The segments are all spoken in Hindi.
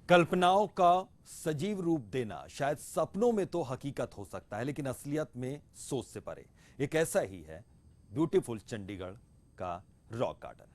कल्पनाओं का सजीव रूप देना शायद सपनों में तो हकीकत हो सकता है, लेकिन असलियत में सोच से परे। एक ऐसा ही है ब्यूटीफुल चंडीगढ़ का रॉक गार्डन।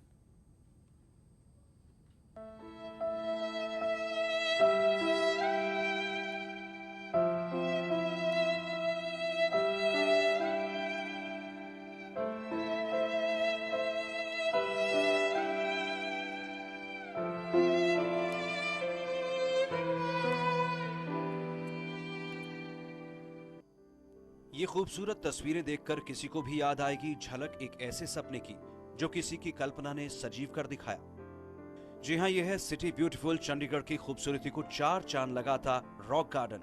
ये खूबसूरत तस्वीरें देखकर किसी को भी याद आएगी झलक एक ऐसे सपने की जो किसी की कल्पना ने सजीव कर दिखाया। जी हां, यह है सिटी ब्यूटीफुल चंडीगढ़ की खूबसूरती को चार चांद लगाता रॉक गार्डन।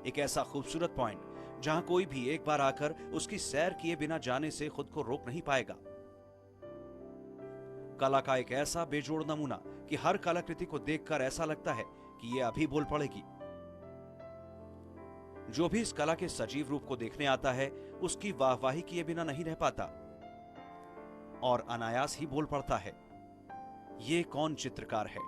एक ऐसा खूबसूरत पॉइंट जहां कोई भी एक बार आकर उसकी सैर किए बिना जाने से खुद को रोक नहीं पाएगा। कला का एक ऐसा बेजोड़ नमूना कि हर कलाकृति को देखकर ऐसा लगता है कि ये अभी बोल पड़ेगी। जो भी इस कला के सजीव रूप को देखने आता है उसकी वाहवाही किए बिना नहीं रह पाता और अनायास ही बोल पड़ता है, ये कौन चित्रकार है।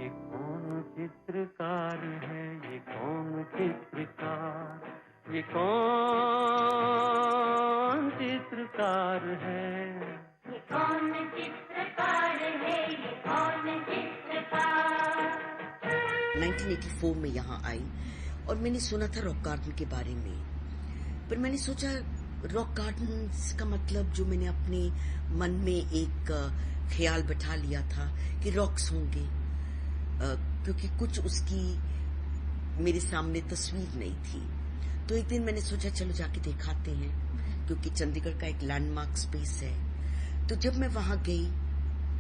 ये कौन चित्रकार है, ये कौन चित्रकार, ये कौन चित्रकार है, ये कौन चित्रकार है, ये कौन चित्रकार। 1984 में यहाँ आई और मैंने सुना था रॉक गार्डन के बारे में, पर मैंने सोचा रॉक गार्डन का मतलब जो मैंने अपने मन में एक ख्याल बैठा लिया था कि रॉक्स होंगे, क्योंकि कुछ उसकी मेरे सामने तस्वीर नहीं थी। तो एक दिन मैंने सोचा चलो जाके दिखाते हैं, क्योंकि चंडीगढ़ का एक लैंडमार्क स्पेस है। तो जब मैं वहां गई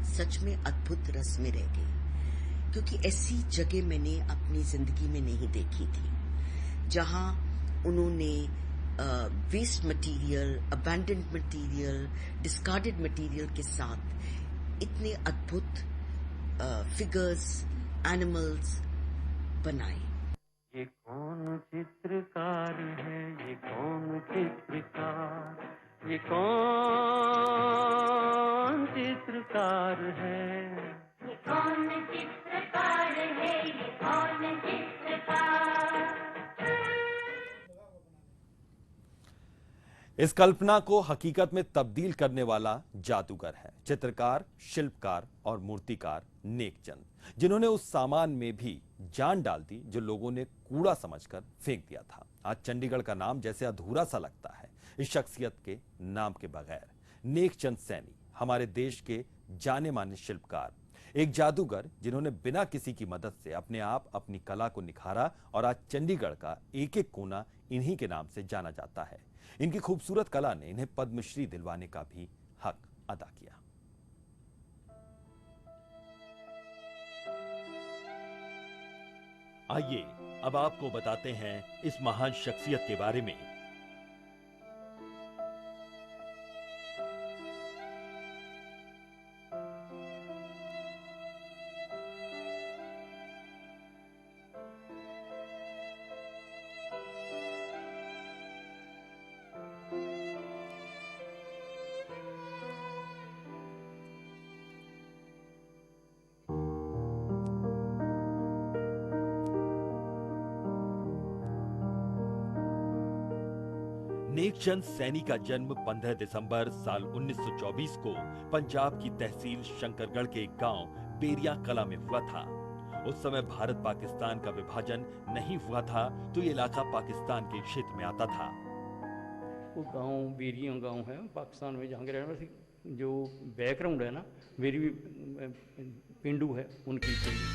सच में अद्भुत रस में रह गई, क्योंकि ऐसी जगह मैंने अपनी जिंदगी में नहीं देखी थी, जहां उन्होंने waste material, abandoned material, discarded material के साथ इतने अद्भुत फिगर्स, एनिमल्स बनाए। ये कौन चित्रकार है, ये कौन चित्रकार, ये कौन चित्रकार है, ये कौन चित्रकार है, ये कौन चित्रकार। इस कल्पना को हकीकत में तब्दील करने वाला जादूगर है चित्रकार, शिल्पकार और मूर्तिकार नेकचंद, जिन्होंने उस सामान में भी जान डाल दी जो लोगों ने कूड़ा समझकर फेंक दिया था। आज चंडीगढ़ का नाम जैसे अधूरा सा लगता है इस शख्सियत के नाम के बगैर। नेकचंद सैनी हमारे देश के जाने माने शिल्पकार, एक जादूगर जिन्होंने बिना किसी की मदद से अपने आप अपनी कला को निखारा और आज चंडीगढ़ का एक एक कोना इन्हीं के नाम से जाना जाता है। इनकी खूबसूरत कला ने इन्हें पद्मश्री दिलवाने का भी हक अदा किया। आइए अब आपको बताते हैं इस महान शख्सियत के बारे में। नेकचंद सैनी का जन्म 15 दिसंबर साल 1924 को पंजाब की तहसील शंकरगढ़ के एक गांव बेरिया कला में हुआ था। उस समय भारत पाकिस्तान का विभाजन नहीं हुआ था, तो ये इलाका पाकिस्तान के क्षेत्र में आता था। वो गांव बेरिया गांव है पाकिस्तान में, जहाँ के रहने वाले जो बैकग्राउंड है ना, मेरी भी पिंडू है, उनकी पिंडू।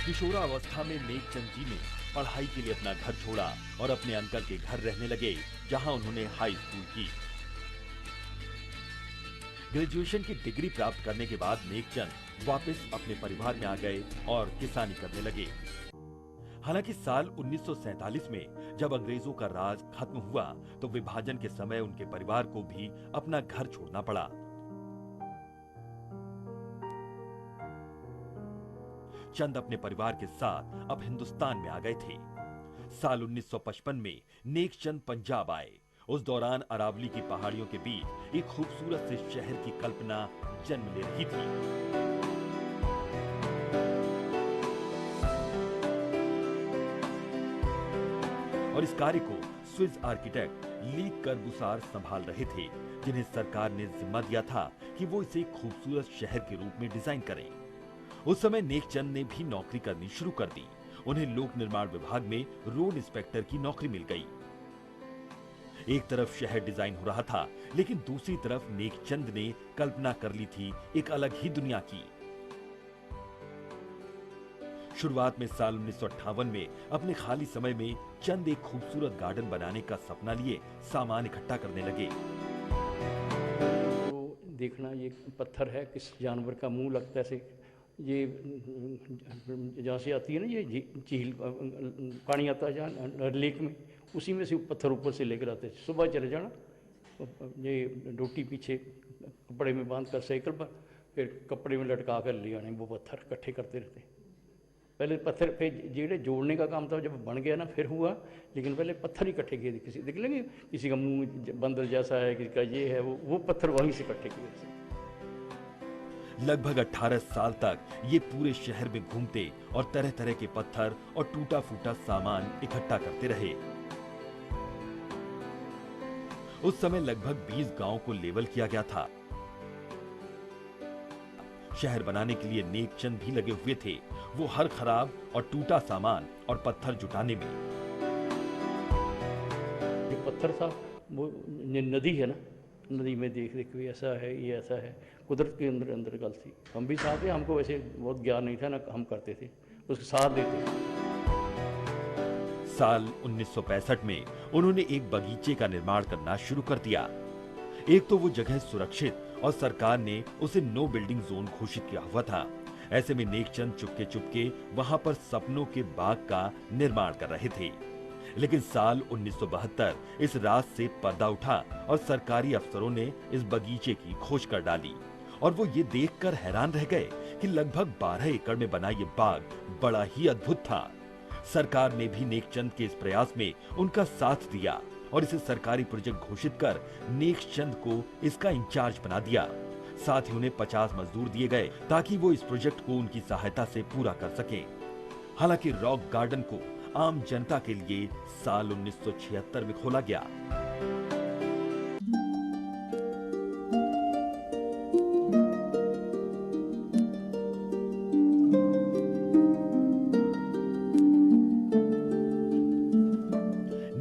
किशोरावस्था में नेकचंद जी ने पढ़ाई के लिए अपना घर छोड़ा और अपने अंकल के घर रहने लगे, जहां उन्होंने हाई स्कूल की। ग्रेजुएशन की डिग्री प्राप्त करने के बाद नेकचंद वापस अपने परिवार में आ गए और किसानी करने लगे। हालांकि साल 1947 में जब अंग्रेजों का राज खत्म हुआ तो विभाजन के समय उनके परिवार को भी अपना घर छोड़ना पड़ा। चंद अपने परिवार के साथ अब हिंदुस्तान में आ गए थे। साल 1955 में नेकचंद पंजाब आए। उस दौरान अरावली की पहाड़ियों के बीच एक खूबसूरत से शहर की कल्पना जन्म ले रही थी। और इस कार्य को स्विस आर्किटेक्ट ली कर्बुसार संभाल रहे थे, जिन्हें सरकार ने जिम्मा दिया था कि वो इसे एक खूबसूरत शहर के रूप में डिजाइन करें। उस समय नेकचंद ने भी नौकरी करनी शुरू कर दी। उन्हें लोक निर्माण विभाग में रोड इंस्पेक्टर की नौकरी मिल गई। एक तरफ शहर डिजाइन हो रहा था, लेकिन दूसरी तरफ नेकचंद ने कल्पना कर ली थी एक अलग ही दुनिया की। शुरुआत में साल 1958 में अपने खाली समय में चंद एक खूबसूरत गार्डन बनाने का सपना लिए सामान इकट्ठा करने लगे। तो देखना ये पत्थर है, किस जानवर का मुंह लगता है, से ये जहाँ से आती है ना ये झील, पानी आता है जहाँ लेक में, उसी में से पत्थर ऊपर से लेकर आते थे। सुबह चले जाना, ये रोटी पीछे कपड़े में बांध कर साइकिल पर, फिर कपड़े में लटका कर ले आने, वो पत्थर इकट्ठे करते रहते। पहले पत्थर पे जेड़े जोड़ने का काम था, जब बन गया ना फिर हुआ, लेकिन पहले पत्थर इकट्ठे किए थे। किसी देख लेंगे किसी का मुंह बंदर जैसा है, किसी का ये है, वो पत्थर वहीं से इकट्ठे किए थे। लगभग 18 साल तक ये पूरे शहर में घूमते और तरह तरह के पत्थर और टूटा फूटा सामान इकट्ठा करते रहे। उस समय लगभग 20 गांवों को लेवल किया गया था। शहर बनाने के लिए नेकचंद भी लगे हुए थे, वो हर खराब और टूटा सामान और पत्थर जुटाने में। जो पत्थर था वो नदी है ना, नदी में देख देख के ऐसा है, ये ऐसा है, कुदरत के अंदर गल थी। हम भी साथ थे, हमको वैसे बहुत ज्ञान नहीं था ना, हम करते थे, उसके साथ देते थे। साल 1965 में उन्होंने एक बगीचे का निर्माण करना शुरू कर दिया। एक तो वो जगह सुरक्षित और सरकार ने उसे नो बिल्डिंग जोन घोषित किया हुआ था। ऐसे में नेकचंद चुपके चुपके वहां पर सपनों के बाग का निर्माण कर रहे थे। लेकिन साल 1972 इस राज से पर्दा उठा और सरकारी अफसरों ने इस बगीचे की खोज कर डाली, और वो ये देखकर हैरान रह गए कि लगभग 12 एकड़ में बना ये बाग बड़ा ही अद्भुत था। सरकार ने भी नेकचंद के इस प्रयास में उनका साथ दिया और इसे सरकारी प्रोजेक्ट घोषित कर नेकचंद को इसका इंचार्ज बना दिया। साथ ही उन्हें 50 मजदूर दिए गए ताकि वो इस प्रोजेक्ट को उनकी सहायता से पूरा कर सकें। हालांकि रॉक गार्डन को आम जनता के लिए साल 1976 में खोला गया।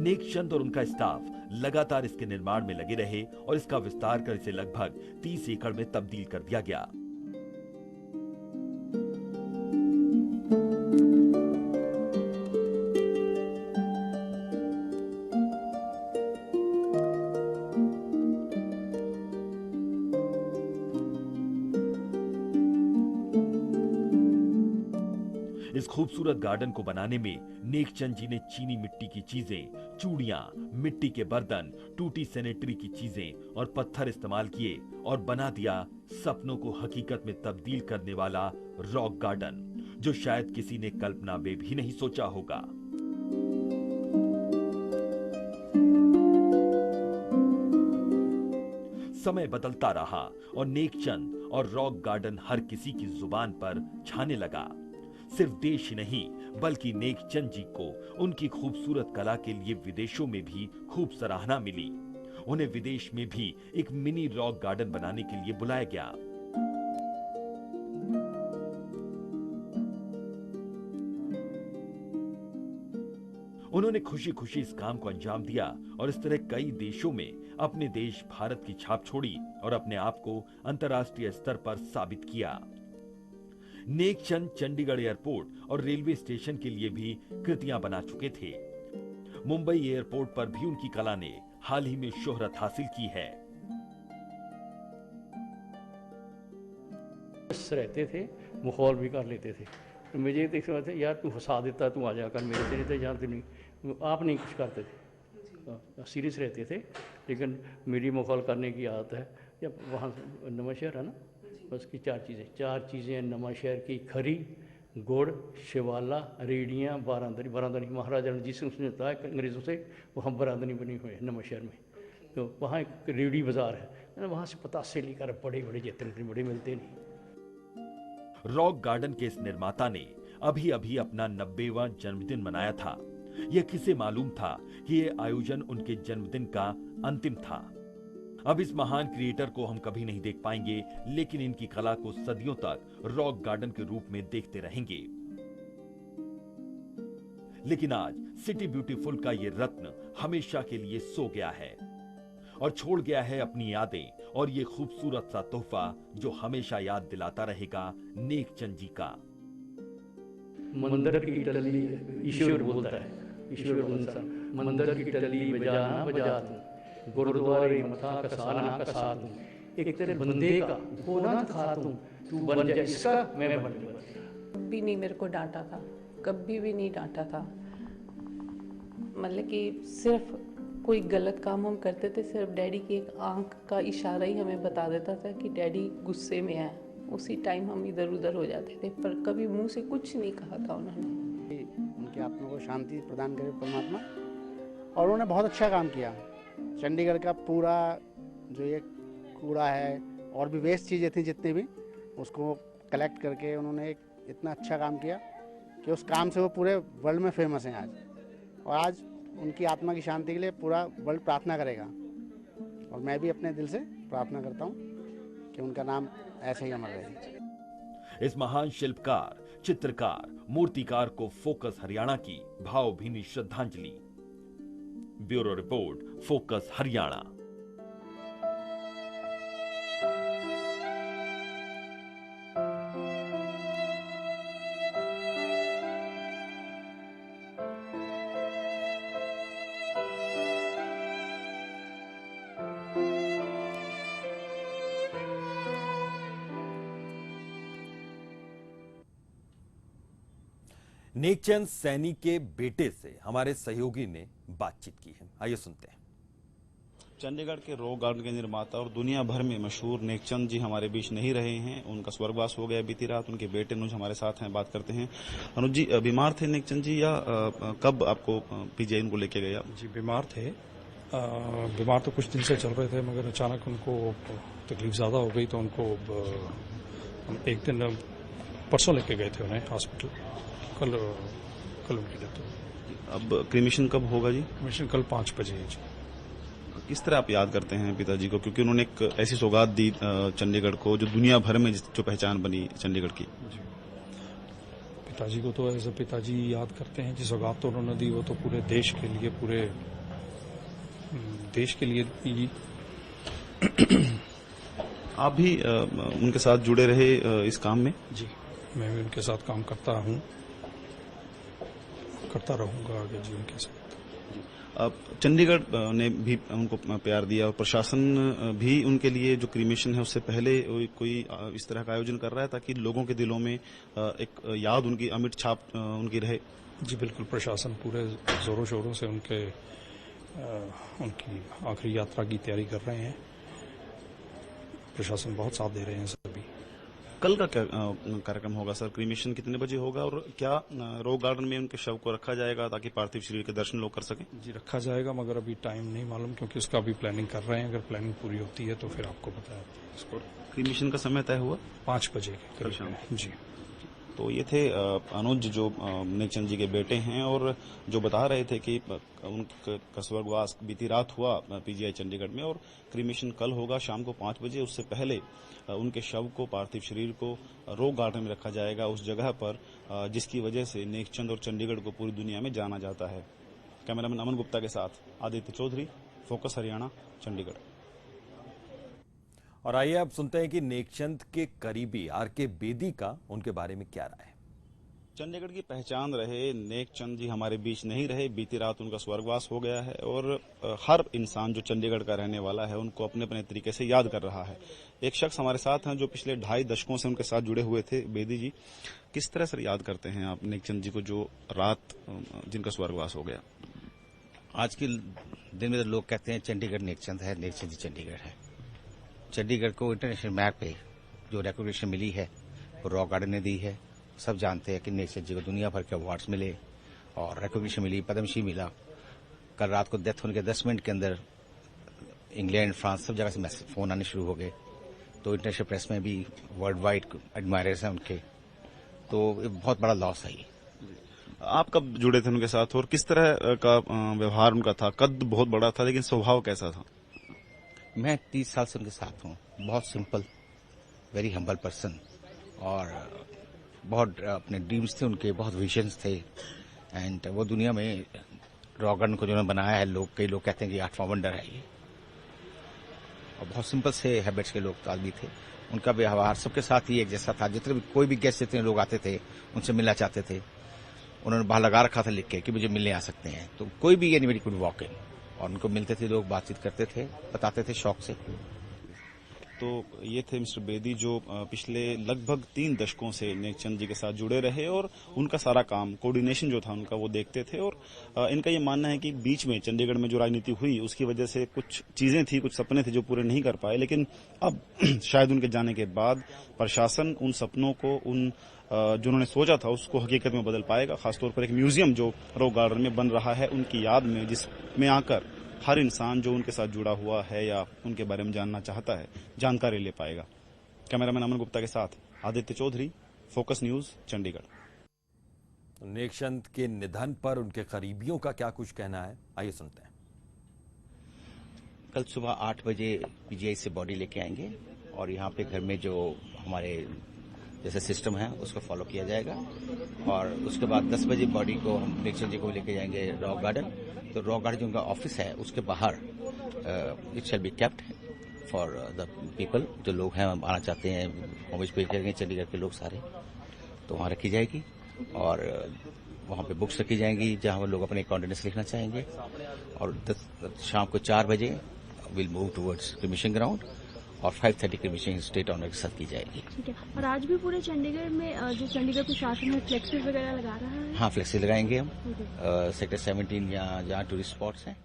नेकचंद और उनका स्टाफ लगातार इसके निर्माण में लगे रहे और इसका विस्तार कर इसे लगभग 30 एकड़ में तब्दील कर दिया गया। इस खूबसूरत गार्डन को बनाने में नेकचंद जी ने चीनी मिट्टी की चीजें, चूड़ियां, मिट्टी के बर्तन, टूटी सैनिटरी की चीजें और पत्थर इस्तेमाल किए और बना दिया सपनों को हकीकत में तब्दील करने वाला रॉक गार्डन, जो शायद किसी ने कल्पना में भी नहीं सोचा होगा। समय बदलता रहा और नेकचंद और रॉक गार्डन हर किसी की जुबान पर छाने लगा। सिर्फ देश ही नहीं बल्कि नेकचंद जी को उनकी खूबसूरत कला के लिए विदेशों में भी खूब सराहना मिली। उन्हें विदेश में भी एक मिनी रॉक गार्डन बनाने के लिए बुलाया गया। उन्होंने खुशी खुशी इस काम को अंजाम दिया और इस तरह कई देशों में अपने देश भारत की छाप छोड़ी और अपने आप को अंतर्राष्ट्रीय स्तर पर साबित किया। नेकचंद चंडीगढ़ एयरपोर्ट और रेलवे स्टेशन के लिए भी कृतियां बना चुके थे। मुंबई एयरपोर्ट पर भी उनकी कला ने हाल ही में शोहरत हासिल की है। रहते थे, माहौल भी कर लेते थे। तो मुझे देख रहे थे, यार तू हंसा देता, तू आ जाकर मेरे से, नहीं तो जानते नहीं, आप नहीं कुछ करते थे, सीरियस रहते थे। लेकिन मेरी माहौल करने की आदत है। जब वहाँ नवां शहर है ना, बस की चार चीज़ें नवां शहर की खरी, गुड़, शिवाला, रेडियाँ, बारादरी। बारादरी महाराजा रणजीत सिंह ने बताया कि अंग्रेज़ों से वहाँ बारादरी बनी हुई है नवांशहर में, तो वहाँ एक रेडी बाज़ार है। मैंने वहाँ से पतासे लेकर बड़े बड़े जितने बड़े मिलते नहीं। रॉक गार्डन के इस निर्माता ने अभी अभी अपना 90वां जन्मदिन मनाया था। यह किसे मालूम था कि ये आयोजन उनके जन्मदिन का अंतिम था। अब इस महान क्रिएटर को हम कभी नहीं देख पाएंगे, लेकिन इनकी कला को सदियों तक रॉक गार्डन के रूप में देखते रहेंगे। लेकिन आज सिटी ब्यूटीफुल का ये रत्न हमेशा के लिए सो गया है और छोड़ गया है अपनी यादें और ये खूबसूरत सा तोहफा जो हमेशा याद दिलाता रहेगा नेकचंद जी का। मंदिर की टल्ली ईश्वर बोलता है, ईश्वर मंदिर की टल्ली बजाना बजा दूं, गुरुद्वारे मथा का साना का साथ दूं, एक तेरे बंदे का होना खा दूं, तू बन जा इसका मैं बन जाऊं। कभी नहीं मेरे को डांटा था, कभी भी नहीं डांटा था। मतलब कि सिर्फ कोई गलत काम हम करते थे, सिर्फ डैडी की एक आंख का इशारा ही हमें बता देता था कि डैडी गुस्से में है। उसी टाइम हम इधर उधर हो जाते थे, पर कभी मुंह से कुछ नहीं कहा था उन्होंने। उनकी आत्मा को शांति प्रदान करे परमात्मा। और उन्होंने बहुत अच्छा काम किया। चंडीगढ़ का पूरा जो ये कूड़ा है और भी वेस्ट चीज़ें थी जितनी भी, उसको कलेक्ट करके उन्होंने एक इतना अच्छा काम किया कि उस काम से वो पूरे वर्ल्ड में फेमस हैं आज। और आज उनकी आत्मा की शांति के लिए पूरा वर्ल्ड प्रार्थना करेगा। और मैं भी अपने दिल से प्रार्थना करता हूँ कि उनका नाम ऐसे ही अमर रहे। इस महान शिल्पकार, चित्रकार, मूर्तिकार को फोकस हरियाणा की भावभीनी श्रद्धांजलि। Bureau report, focus Haryana. Nek Chand Saini के बेटे से हमारे सहयोगी ने बातचीत की है, आइए सुनते हैं। चंडीगढ़ के रॉक गार्डन के निर्माता और दुनिया भर में मशहूर नेकचंद जी हमारे बीच नहीं रहे हैं। उनका स्वर्गवास हो गया बीती रात। उनके बेटे अनुज हमारे साथ हैं, बात करते हैं। अनुज जी, बीमार थे नेकचंद जी या कब आपको पीजीआई उनको लेके गया? जी बीमार थे। बीमार तो कुछ दिन से चल रहे थे, मगर अचानक उनको तकलीफ ज़्यादा हो गई तो उनको एक दिन परसों लेके गए थे उन्हें हॉस्पिटल। कल उनकी डेथ हुई। अब क्रीमेशन कब होगा जी? क्रीमेशन कल 5 बजे है जी। किस तरह आप याद करते हैं पिताजी को, क्योंकि उन्होंने एक ऐसी सौगात दी चंडीगढ़ को जो दुनिया भर में जो पहचान बनी चंडीगढ़ की? जी पिताजी को तो एज ए पिताजी याद करते हैं। जिस सौगात तो उन्होंने दी वो तो पूरे देश के लिए, पूरे देश के लिए दी। आप भी उनके साथ जुड़े रहे इस काम में? जी मैं भी उनके साथ काम करता हूँ, करता रहूंगा आगे जी उनके साथ। अब चंडीगढ़ ने भी उनको प्यार दिया और प्रशासन भी उनके लिए जो क्रीमेशन है उससे पहले कोई इस तरह का आयोजन कर रहा है ताकि लोगों के दिलों में एक याद, उनकी अमिट छाप उनकी रहे? जी बिल्कुल, प्रशासन पूरे जोरों शोरों से उनकी आखिरी यात्रा की तैयारी कर रहे हैं। प्रशासन बहुत साथ दे रहे हैं सभी। कल का क्या कार्यक्रम होगा सर? क्रीमेशन कितने बजे होगा और क्या रॉक गार्डन में उनके शव को रखा जाएगा ताकि पार्थिव शरीर के दर्शन लोग कर सकें? जी रखा जाएगा, मगर अभी टाइम नहीं मालूम क्योंकि उसका अभी प्लानिंग कर रहे हैं। अगर प्लानिंग पूरी होती है तो फिर आपको बताया इसको। क्रीमेशन का समय तय हुआ 5 बजे के करीब। जी तो ये थे अनुज जो नेकचंद जी के बेटे हैं और जो बता रहे थे कि उनका स्वर्गवास बीती रात हुआ पीजीआई चंडीगढ़ में और क्रीमेशन कल होगा शाम को 5 बजे। उससे पहले उनके शव को, पार्थिव शरीर को रॉक गार्डन में रखा जाएगा, उस जगह पर जिसकी वजह से नेकचंद और चंडीगढ़ को पूरी दुनिया में जाना जाता है। कैमरामैन अमन गुप्ता के साथ आदित्य चौधरी, फोकस हरियाणा, चंडीगढ़। और आइए अब सुनते हैं कि नेकचंद के करीबी आर.के. बेदी का उनके बारे में क्या राय है। चंडीगढ़ की पहचान रहे नेकचंद जी हमारे बीच नहीं रहे। बीती रात उनका स्वर्गवास हो गया है और हर इंसान जो चंडीगढ़ का रहने वाला है उनको अपने अपने तरीके से याद कर रहा है। एक शख्स हमारे साथ हैं जो पिछले 2.5 दशकों से उनके साथ जुड़े हुए थे। बेदी जी, किस तरह से याद करते हैं आप नेकचंद जी को जो रात जिनका स्वर्गवास हो गया? आज के दिन में तो लोग कहते हैं चंडीगढ़ नेकचंद है, नेकचंद जी चंडीगढ़ है। चंडीगढ़ को इंटरनेशनल मैप पे जो रिकॉग्निशन मिली है वो रॉक गार्डन ने दी है, सब जानते हैं कि नेकचंद जी को दुनिया भर के अवार्ड्स मिले और रिकॉग्निशन मिली, पद्मश्री मिला। कल रात को डेथ होने के 10 मिनट के अंदर इंग्लैंड, फ्रांस, सब जगह से मैसेज फोन आने शुरू हो गए। तो इंटरनेशनल प्रेस में भी वर्ल्ड वाइड एडमायरर्स हैं उनके, तो बहुत बड़ा लॉस है ये। आप कब जुड़े थे उनके साथ और किस तरह का व्यवहार उनका था? कद बहुत बड़ा था, लेकिन स्वभाव कैसा था? मैं 30 साल से उनके साथ हूँ। बहुत सिंपल, वेरी हम्बल पर्सन, और बहुत अपने ड्रीम्स थे उनके, बहुत विजन्स थे। एंड वो दुनिया में रॉक गार्डन को जो उन्होंने बनाया है, कई लोग कहते हैं कि आर्ट फॉर्म वंडर है ये। और बहुत सिंपल से हैबिट्स के लोग आदमी थे। उनका व्यवहार सबके साथ ही एक जैसा था। जितने भी कोई भी गेस्ट, जितने लोग आते थे उनसे मिलना चाहते थे। उन्होंने बाहर लगा रखा था लिख के कि मुझे मिलने आ सकते हैं, तो कोई भी एनीबॉडी कुड वॉक इन, और उनको मिलते थे लोग, बातचीत करते थे, बताते थे शौक से। तो ये थे मिस्टर बेदी, जो पिछले लगभग 3 दशकों से नेकचंद जी के साथ जुड़े रहे और उनका सारा काम, कोऑर्डिनेशन जो था उनका, वो देखते थे। और इनका ये मानना है कि बीच में चंडीगढ़ में जो राजनीति हुई उसकी वजह से कुछ चीजें थी, कुछ सपने थे जो पूरे नहीं कर पाए, लेकिन अब शायद उनके जाने के बाद प्रशासन उन सपनों को, जो उन्होंने सोचा था उसको हकीकत में बदल पाएगा। खासतौर पर एक म्यूजियम जो रॉक गार्डन में बन रहा है उनकी याद में, जिसमें आकर हर इंसान जो उनके साथ जुड़ा हुआ है या उनके बारे में जानना चाहता है, जानकारी ले पाएगा। कैमरामैन अमन गुप्ता के साथ आदित्य चौधरी, फोकस न्यूज, चंडीगढ़। नेकचंद के निधन पर उनके करीबियों का क्या कुछ कहना है, आइए सुनते हैं। कल सुबह 8 बजे पीजीआई से बॉडी लेके आएंगे और यहाँ पे घर में जो हमारे जैसे सिस्टम है उसको फॉलो किया जाएगा। और उसके बाद 10 बजे बॉडी को हम नेकचंद जी को लेके जाएंगे रॉक गार्डन। तो रॉक गार्डन जो उनका ऑफिस है उसके बाहर it shall be kept for the people, जो लोग हैं आना चाहते हैं, होमेज पे करेंगे चंडीगढ़ के लोग सारे, तो वहाँ रखी जाएगी। और वहाँ पे बुक्स रखी जाएंगी जहाँ वो लोग अपने कॉन्फिडेंस लिखना चाहेंगे। और शाम को 4 बजे will move towards cremation ground और 5:30 क्रिमिशन स्टेट ऑनर के साथ की जाएगी। ठीक है। और आज भी पूरे चंडीगढ़ में जो चंडीगढ़ प्रशासन है फ्लेक्सेस वगैरह लगा रहा है? हाँ, फ्लेक्सेस लगाएंगे हम सेक्टर 17 जहाँ टूरिस्ट स्पॉट्स हैं।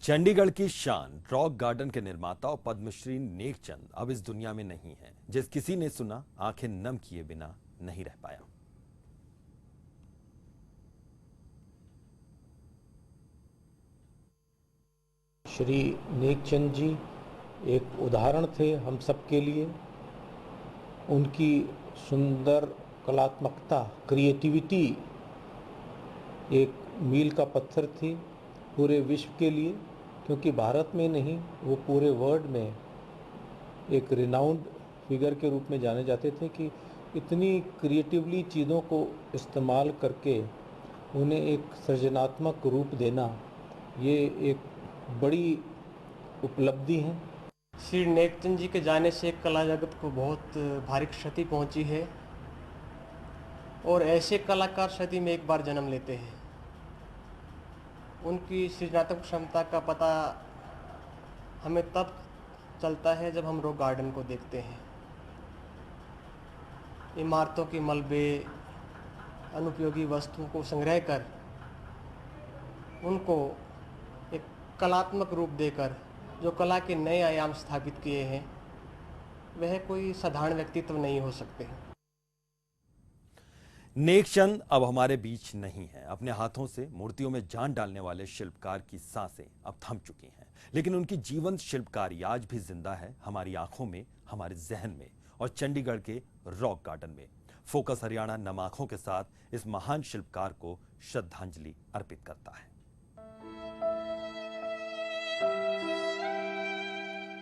चंडीगढ़ की शान, रॉक गार्डन के निर्माता और पद्मश्री नेकचंद अब इस दुनिया में नहीं है। जिस किसी ने सुना, आंखें नम किए बिना नहीं रह पाया। श्री नेकचंद जी एक उदाहरण थे हम सब के लिए। उनकी सुंदर कलात्मकता, क्रिएटिविटी एक मील का पत्थर थी पूरे विश्व के लिए, क्योंकि भारत में नहीं, वो पूरे वर्ल्ड में एक रिनाउंड फिगर के रूप में जाने जाते थे कि इतनी क्रिएटिवली चीज़ों को इस्तेमाल करके उन्हें एक सृजनात्मक रूप देना, ये एक बड़ी उपलब्धि है। श्री नेकचंद जी के जाने से कला जगत को बहुत भारी क्षति पहुंची है, और ऐसे कलाकार सदी में एक बार जन्म लेते हैं। उनकी सृजनात्मक क्षमता का पता हमें तब चलता है जब हम रॉक गार्डन को देखते हैं। इमारतों के मलबे, अनुपयोगी वस्तुओं को संग्रह कर उनको एक कलात्मक रूप देकर जो कला के नए आयाम स्थापित किए हैं, वह कोई साधारण व्यक्तित्व नहीं हो सकते। नेकचंद अब हमारे बीच नहीं है। अपने हाथों से मूर्तियों में जान डालने वाले शिल्पकार की सांसें अब थम चुकी हैं, लेकिन उनकी जीवंत शिल्पकारी आज भी जिंदा है, हमारी आंखों में, हमारे जहन में और चंडीगढ़ के रॉक गार्डन में। फोकस हरियाणा नम आंखों के साथ इस महान शिल्पकार को श्रद्धांजलि अर्पित करता है।